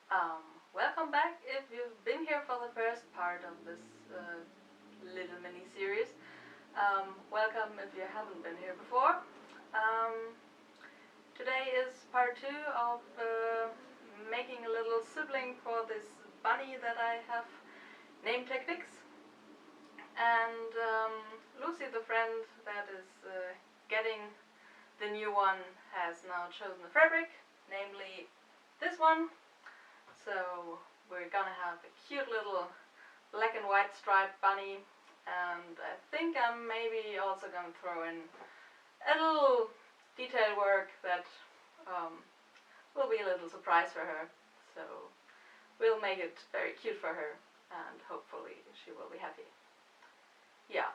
Welcome back if you've been here for the first part of this little mini-series. Welcome if you haven't been here before. Today is part 2 of making a little sibling for this bunny that I have named Herr Knix. And Lucy, the friend that is getting the new one, has now chosen the fabric, namely this one. So we're gonna have a cute little black and white striped bunny, and I think I'm maybe also gonna throw in a little detail work that will be a little surprise for her. So we'll make it very cute for her, and hopefully she will be happy. Yeah,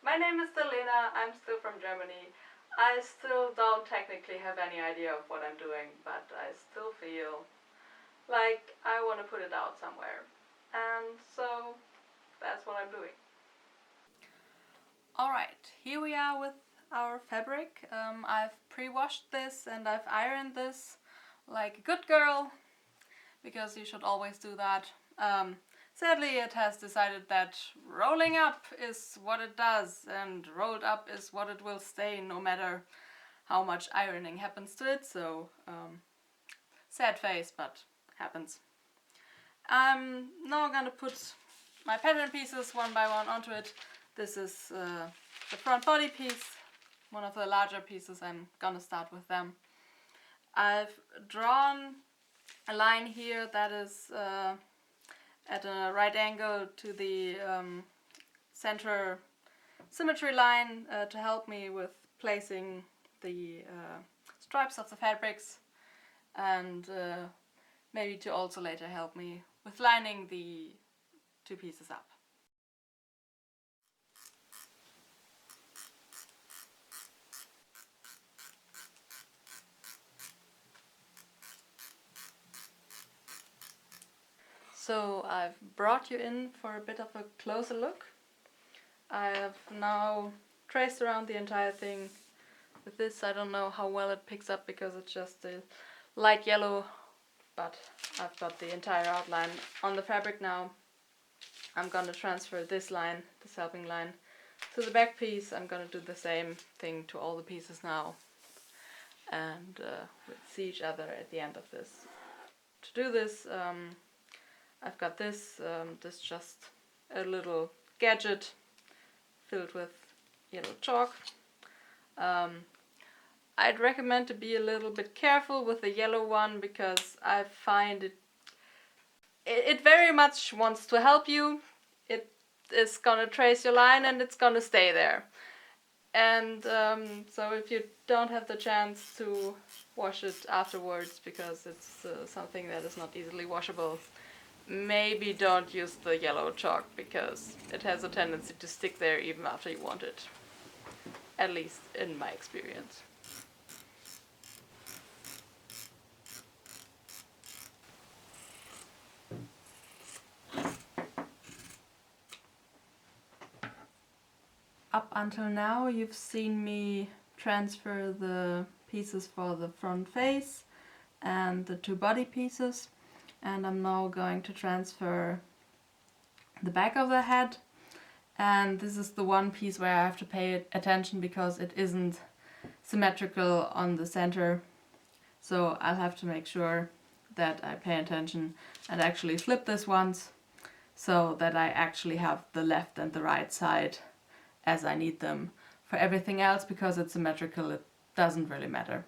my name is still Lena, I'm still from Germany. I still don't technically have any idea of what I'm doing, but I still feel like I want to put it out somewhere, and so that's what I'm doing. Alright, here we are with our fabric. I've pre-washed this and I've ironed this like a good girl, because you should always do that. Sadly, it has decided that rolling up is what it does, and rolled up is what it will stay no matter how much ironing happens to it, so sad face, but happens. I'm now gonna put my pattern pieces one by one onto it. This is the front body piece, one of the larger pieces. I'm gonna start with them. I've drawn a line here that is at a right angle to the center symmetry line to help me with placing the stripes of the fabrics, and maybe to also later help me with lining the two pieces up. So I've brought you in for a bit of a closer look. I have now traced around the entire thing with this. I don't know how well it picks up because it's just a light yellow, but I've got the entire outline on the fabric now. I'm gonna transfer this line, this helping line, to the back piece. I'm gonna do the same thing to all the pieces now, and we'll see each other at the end of this. To do this, I've got this just a little gadget filled with yellow chalk. I'd recommend to be a little bit careful with the yellow one, because I find it very much wants to help you. It is gonna trace your line and it's gonna stay there. And so if you don't have the chance to wash it afterwards because it's something that is not easily washable, maybe don't use the yellow chalk, because it has a tendency to stick there even after you want it. At least in my experience. Up until now, you've seen me transfer the pieces for the front face and the two body pieces, and I'm now going to transfer the back of the head. And this is the one piece where I have to pay attention because it isn't symmetrical on the center, so I'll have to make sure that I pay attention and actually flip this once, so that I actually have the left and the right side as I need them. For everything else, because it's symmetrical, it doesn't really matter.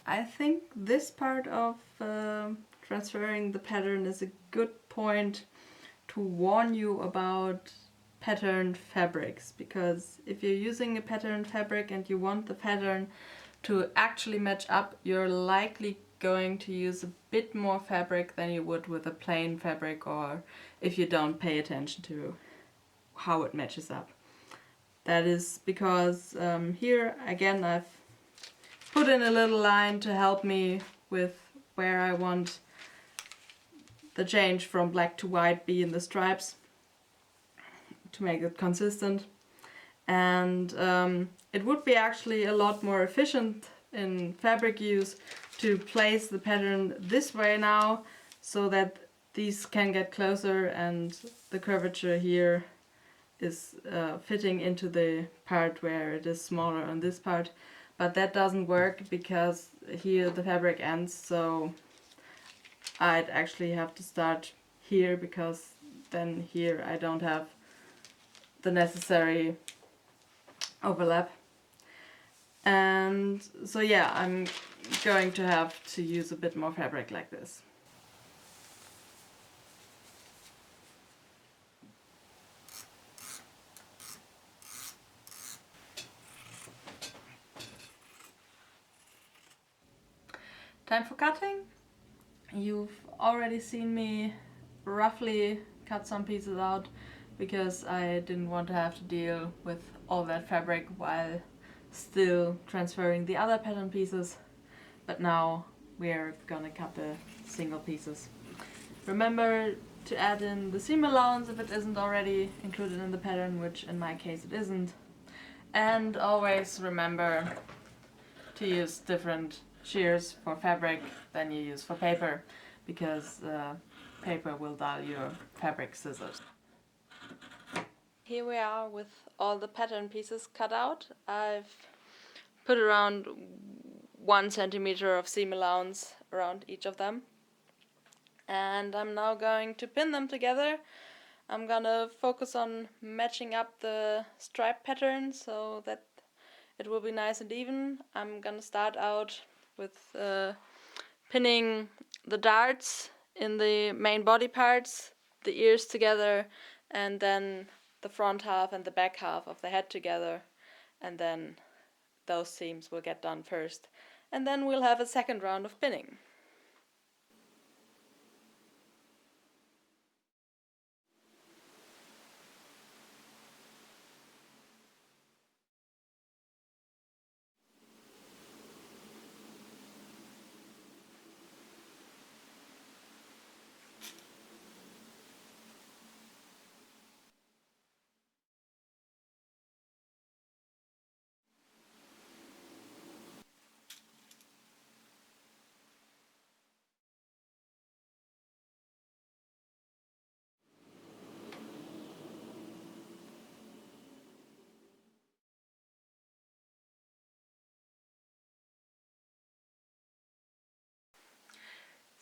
I think this part of transferring the pattern is a good point to warn you about patterned fabrics, because if you're using a patterned fabric and you want the pattern to actually match up, you're likely going to use a bit more fabric than you would with a plain fabric, or if you don't pay attention to how it matches up. That is because here again I've put in a little line to help me with where I want the change from black to white be in the stripes to make it consistent. And it would be actually a lot more efficient in fabric use to place the pattern this way now, so that these can get closer and the curvature here is fitting into the part where it is smaller on this part. But that doesn't work because here the fabric ends, so I'd actually have to start here, because then here I don't have the necessary overlap. And so yeah, I'm going to have to use a bit more fabric like this. Time for cutting. You've already seen me roughly cut some pieces out because I didn't want to have to deal with all that fabric while still transferring the other pattern pieces. But now we're gonna cut the single pieces. Remember to add in the seam allowance if it isn't already included in the pattern, which in my case it isn't. And always remember to use different shears for fabric than you use for paper, because paper will dull your fabric scissors. Here we are with all the pattern pieces cut out. I've put around 1 centimeter of seam allowance around each of them. And I'm now going to pin them together. I'm gonna focus on matching up the stripe pattern so that it will be nice and even. I'm gonna start out with pinning the darts in the main body parts, the ears together, and then the front half and the back half of the head together, and then those seams will get done first, and then we'll have a second round of pinning.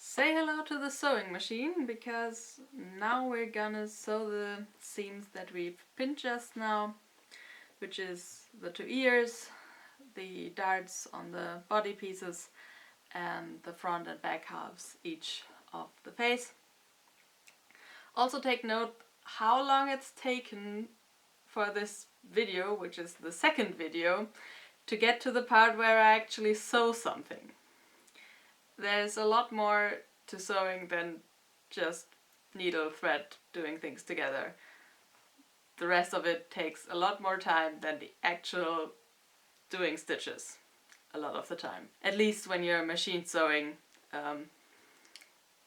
Say hello to the sewing machine, because now we're gonna sew the seams that we've pinned just now, which is the 2 ears, the darts on the body pieces, and the front and back halves each of the face. Also take note how long it's taken for this video, which is the second video, to get to the part where I actually sew something. There's a lot more to sewing than just needle, thread, doing things together. The rest of it takes a lot more time than the actual doing stitches, a lot of the time. At least when you're machine sewing,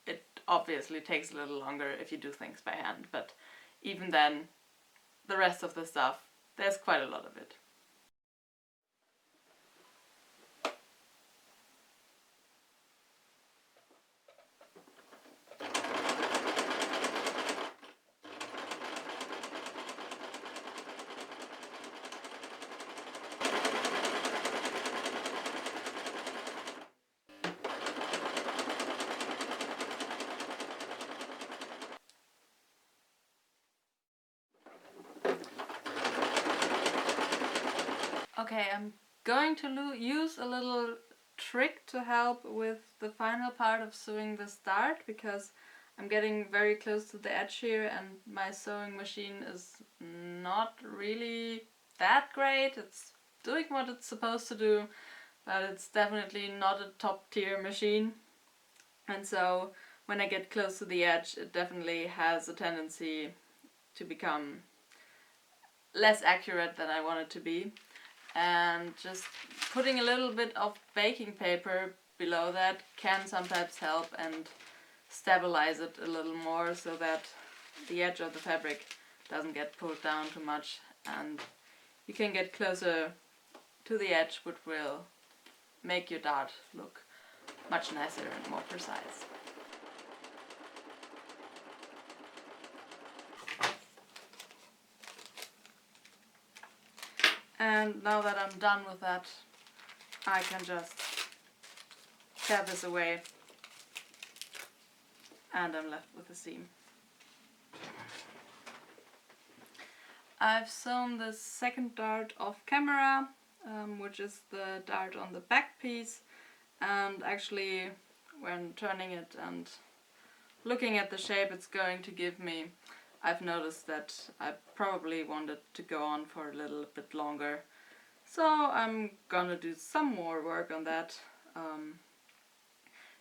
it obviously takes a little longer if you do things by hand, but even then, the rest of the stuff, there's quite a lot of it. Okay, I'm going to use a little trick to help with the final part of sewing the start, because I'm getting very close to the edge here and my sewing machine is not really that great. It's doing what it's supposed to do, but it's definitely not a top tier machine. And so when I get close to the edge, it definitely has a tendency to become less accurate than I want it to be. And just putting a little bit of baking paper below that can sometimes help, and stabilize it a little more so that the edge of the fabric doesn't get pulled down too much, and you can get closer to the edge, which will make your dart look much nicer and more precise. And now that I'm done with that, I can just tear this away and I'm left with a seam. I've sewn the second dart off camera, which is the dart on the back piece, and actually when turning it and looking at the shape it's going to give me, I've noticed that I probably wanted to go on for a little bit longer, so I'm gonna do some more work on that.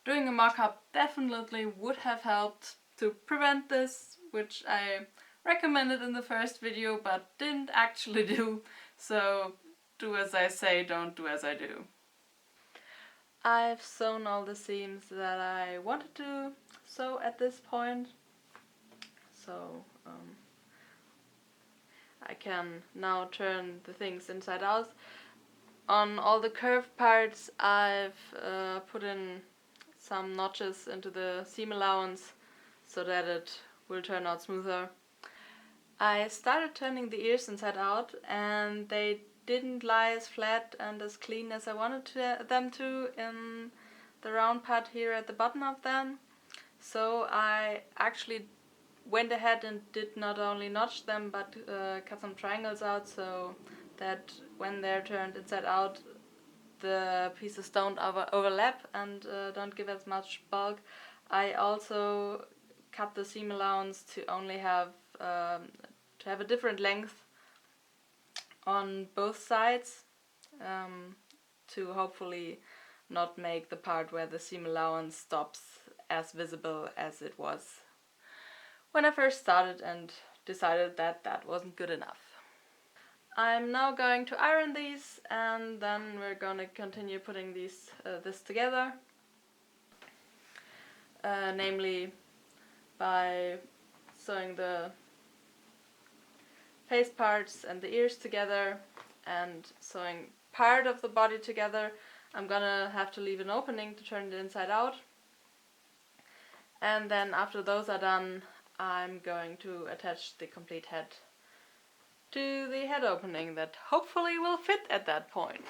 Doing a mock-up definitely would have helped to prevent this, which I recommended in the first video but didn't actually do, so do as I say, don't do as I do. I've sewn all the seams that I wanted to sew at this point, so I can now turn the things inside out. On all the curved parts I've put in some notches into the seam allowance so that it will turn out smoother. I started turning the ears inside out and they didn't lie as flat and as clean as I wanted them to in the round part here at the bottom of them. So I actually went ahead and did not only notch them but cut some triangles out so that when they're turned inside out the pieces don't overlap and don't give as much bulk. I also cut the seam allowance to only have a different length on both sides, to hopefully not make the part where the seam allowance stops as visible as it was when I first started and decided that that wasn't good enough. I'm now going to iron these and then we're gonna continue putting this together, namely by sewing the face parts and the ears together and sewing part of the body together. I'm gonna have to leave an opening to turn it inside out, and then after those are done I'm going to attach the complete head to the head opening that hopefully will fit at that point.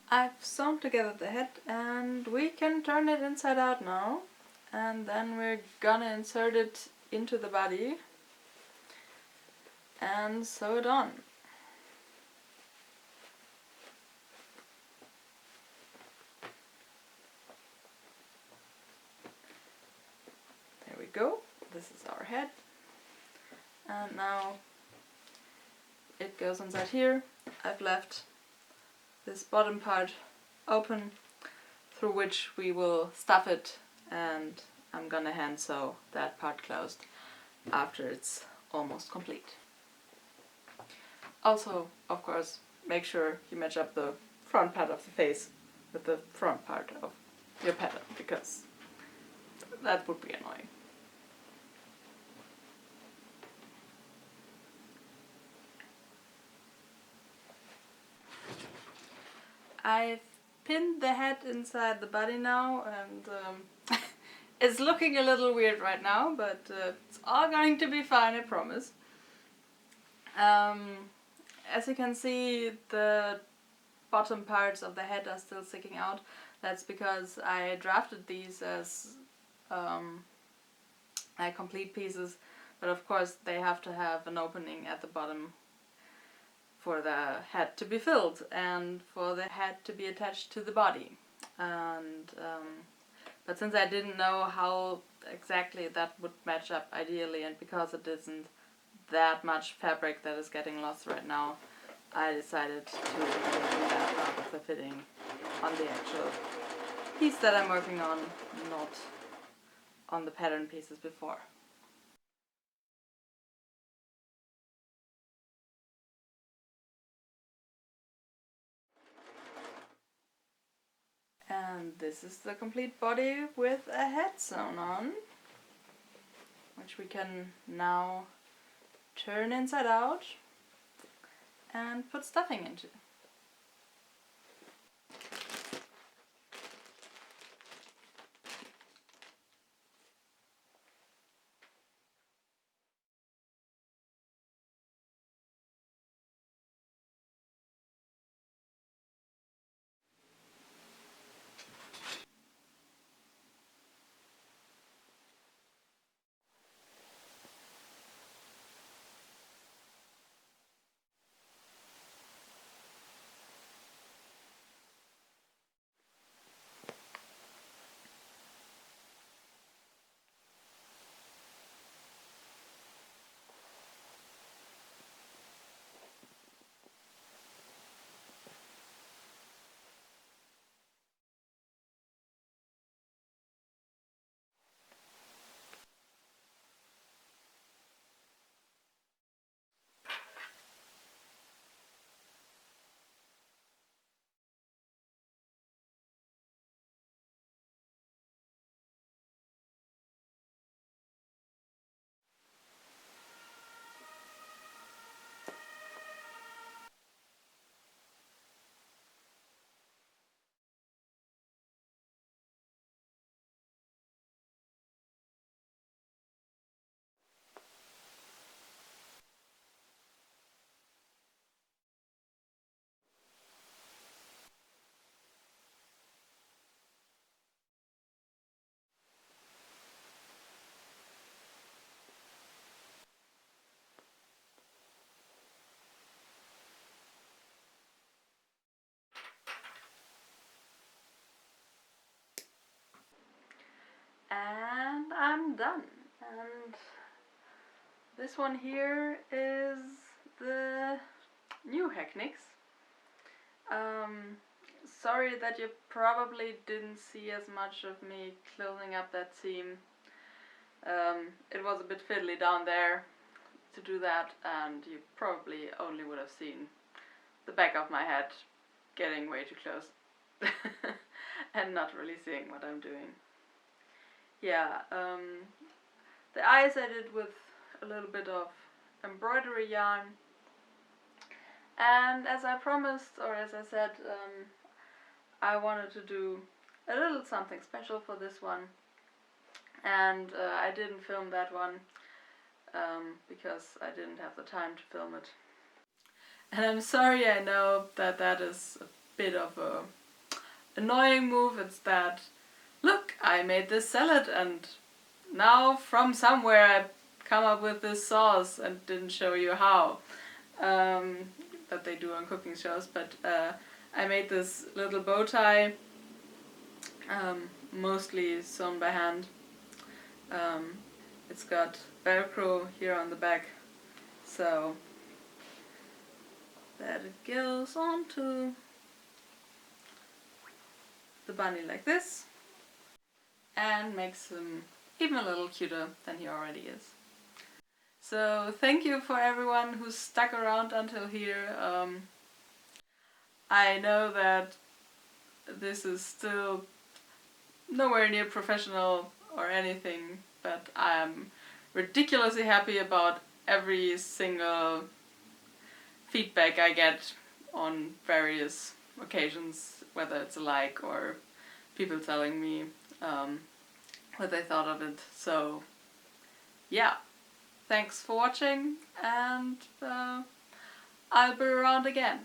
I've sewn together the head and we can turn it inside out now, and then we're gonna insert it into the body and sew it on. There we go, this is our head, and now it goes inside here. I've left this bottom part open through which we will stuff it, and I'm gonna hand sew that part closed after it's almost complete. Also, of course, make sure you match up the front part of the face with the front part of your pattern, because that would be annoying. I've pinned the head inside the body now, and it's looking a little weird right now, but it's all going to be fine, I promise. As you can see, the bottom parts of the head are still sticking out. That's because I drafted these as like complete pieces, but of course they have to have an opening at the bottom for the head to be filled and for the head to be attached to the body. And but since I didn't know how exactly that would match up ideally, and because it isn't that much fabric that is getting lost right now, I decided to do that out of the fitting on the actual piece that I'm working on, not on the pattern pieces before. And this is the complete body with a head sewn on, which we can now turn inside out and put stuffing into. And I'm done. And this one here is the new Herr Knix. Sorry that you probably didn't see as much of me closing up that seam. It was a bit fiddly down there to do that, and you probably only would have seen the back of my head getting way too close and not really seeing what I'm doing. Yeah, the eyes I did with a little bit of embroidery yarn, and as I promised, or as I said, I wanted to do a little something special for this one, and I didn't film that one because I didn't have the time to film it. And I'm sorry, I know that that is a bit of a annoying move. It's that, look, I made this salad and now from somewhere I come up with this sauce and didn't show you how. That they do on cooking shows, but I made this little bow tie, mostly sewn by hand. It's got Velcro here on the back, so that it goes onto the bunny like this and makes him even a little cuter than he already is. So thank you for everyone who's stuck around until here. I know that this is still nowhere near professional or anything, but I'm ridiculously happy about every single feedback I get on various occasions, whether it's a like or people telling me what they thought of it. So yeah, thanks for watching, and I'll be around again.